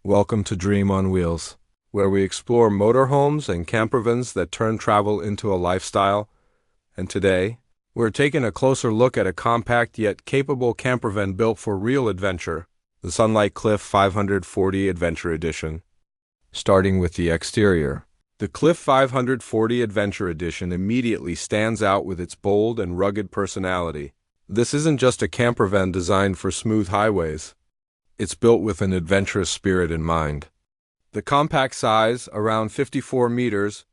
Welcome to Dream on Wheels, where we explore motorhomes and campervans that turn travel into a lifestyle. And today, we're taking a closer look at a compact yet capable campervan built for real adventure, the Sunlight Cliff 540 Adventure Edition. Starting with the exterior, the Cliff 540 Adventure Edition immediately stands out with its bold and rugged personality. This isn't just a campervan designed for smooth highways. It's built with an adventurous spirit in mind. The compact size, around 54 meters,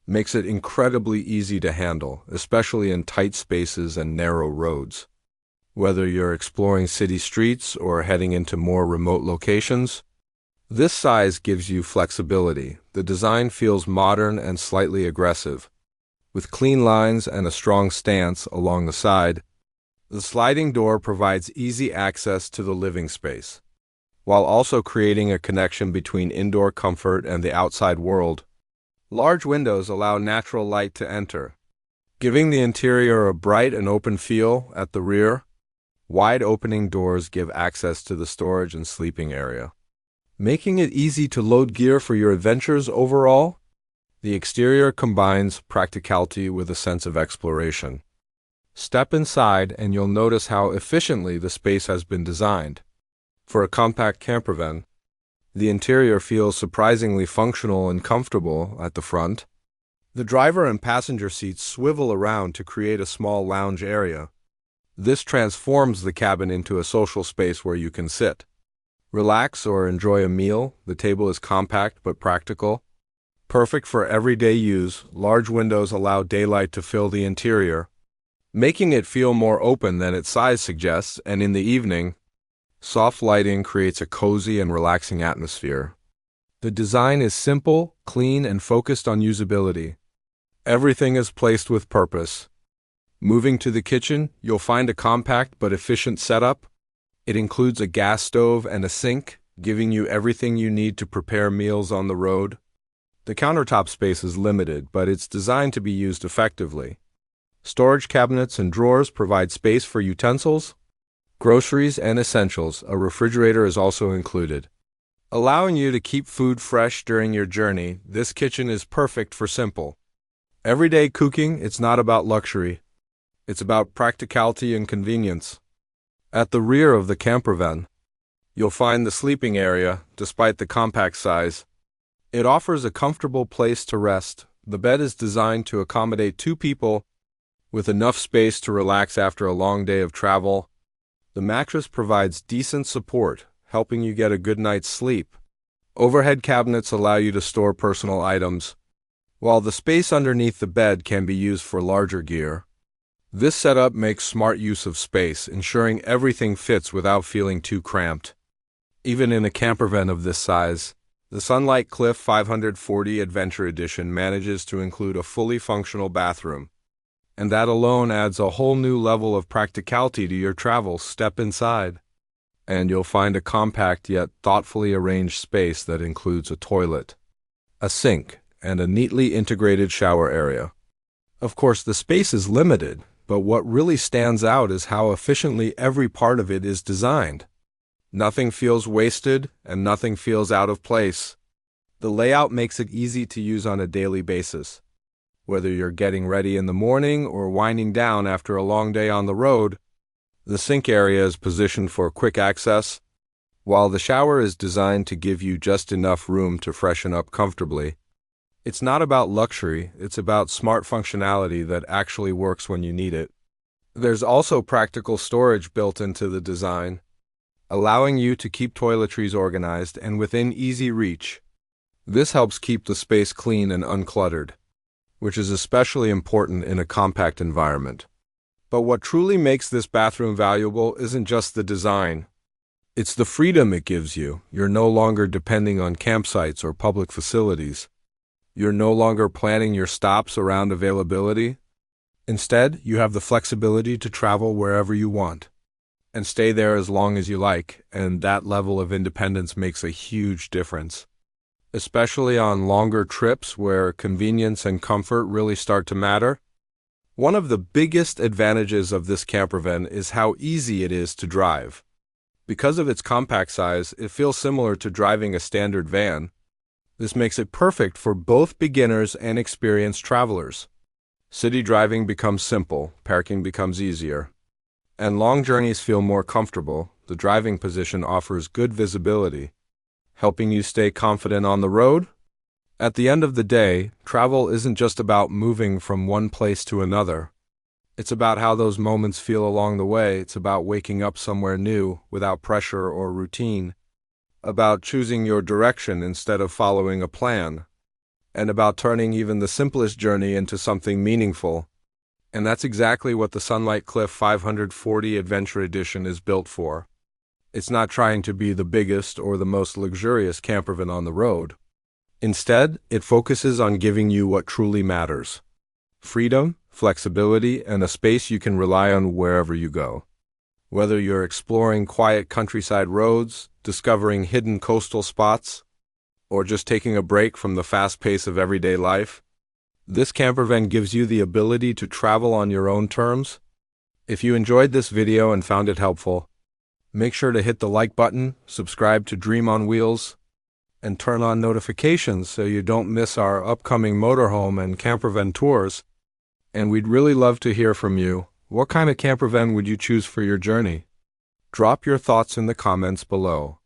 makes it incredibly easy to handle, especially in tight spaces and narrow roads. Whether you're exploring city streets or heading into more remote locations, this size gives you flexibility. The design feels modern and slightly aggressive. With clean lines and a strong stance along the side, the sliding door provides easy access to the living space, while also creating a connection between indoor comfort and the outside world. Large windows allow natural light to enter, giving the interior a bright and open feel. At the rear, wide opening doors give access to the storage and sleeping area, making it easy to load gear for your adventures. Overall, the exterior combines practicality with a sense of exploration. Step inside and you'll notice how efficiently the space has been designed. For a compact campervan, the interior feels surprisingly functional and comfortable. At the front, the driver and passenger seats swivel around to create a small lounge area. This transforms the cabin into a social space where you can sit, relax, or enjoy a meal. The table is compact but practical, perfect for everyday use. Large windows allow daylight to fill the interior, making it feel more open than its size suggests, and in the evening, soft lighting creates a cozy and relaxing atmosphere. The design is simple, clean, and focused on usability. Everything is placed with purpose. Moving to the kitchen, you'll find a compact but efficient setup. It includes a gas stove and a sink, giving you everything you need to prepare meals on the road. The countertop space is limited, but it's designed to be used effectively. Storage cabinets and drawers provide space for utensils, groceries, and essentials. A refrigerator is also included, allowing you to keep food fresh during your journey. This kitchen is perfect for simple, everyday cooking. It's not about luxury. It's about practicality and convenience. At the rear of the campervan, you'll find the sleeping area. Despite the compact size, it offers a comfortable place to rest. The bed is designed to accommodate two people, with enough space to relax after a long day of travel. The mattress provides decent support, helping you get a good night's sleep. Overhead cabinets allow you to store personal items, while the space underneath the bed can be used for larger gear. This setup makes smart use of space, ensuring everything fits without feeling too cramped. Even in a campervan of this size, the Sunlight Cliff 540 Adventure Edition manages to include a fully functional bathroom, and that alone adds a whole new level of practicality to your travels. Step inside, and you'll find a compact yet thoughtfully arranged space that includes a toilet, a sink, and a neatly integrated shower area. Of course, the space is limited, but what really stands out is how efficiently every part of it is designed. Nothing feels wasted, and nothing feels out of place. The layout makes it easy to use on a daily basis. Whether you're getting ready in the morning or winding down after a long day on the road, the sink area is positioned for quick access, while the shower is designed to give you just enough room to freshen up comfortably. It's not about luxury, it's about smart functionality that actually works when you need it. There's also practical storage built into the design, allowing you to keep toiletries organized and within easy reach. This helps keep the space clean and uncluttered, which is especially important in a compact environment. But what truly makes this bathroom valuable isn't just the design. It's the freedom it gives you. You're no longer depending on campsites or public facilities. You're no longer planning your stops around availability. Instead, you have the flexibility to travel wherever you want and stay there as long as you like, and that level of independence makes a huge difference, especially on longer trips where convenience and comfort really start to matter. One of the biggest advantages of this campervan is how easy it is to drive. Because of its compact size, it feels similar to driving a standard van. This makes it perfect for both beginners and experienced travelers. City driving becomes simple, parking becomes easier, and long journeys feel more comfortable. The driving position offers good visibility, helping you stay confident on the road. At the end of the day, travel isn't just about moving from one place to another. It's about how those moments feel along the way. It's about waking up somewhere new without pressure or routine, about choosing your direction instead of following a plan, and about turning even the simplest journey into something meaningful. And that's exactly what the Sunlight Cliff 540 Adventure Edition is built for. It's not trying to be the biggest or the most luxurious campervan on the road. Instead, it focuses on giving you what truly matters: freedom, flexibility, and a space you can rely on wherever you go. Whether you're exploring quiet countryside roads, discovering hidden coastal spots, or just taking a break from the fast pace of everyday life, this campervan gives you the ability to travel on your own terms. If you enjoyed this video and found it helpful, make sure to hit the like button, subscribe to Dream on Wheels, and turn on notifications so you don't miss our upcoming motorhome and campervan tours. And we'd really love to hear from you. What kind of campervan would you choose for your journey? Drop your thoughts in the comments below.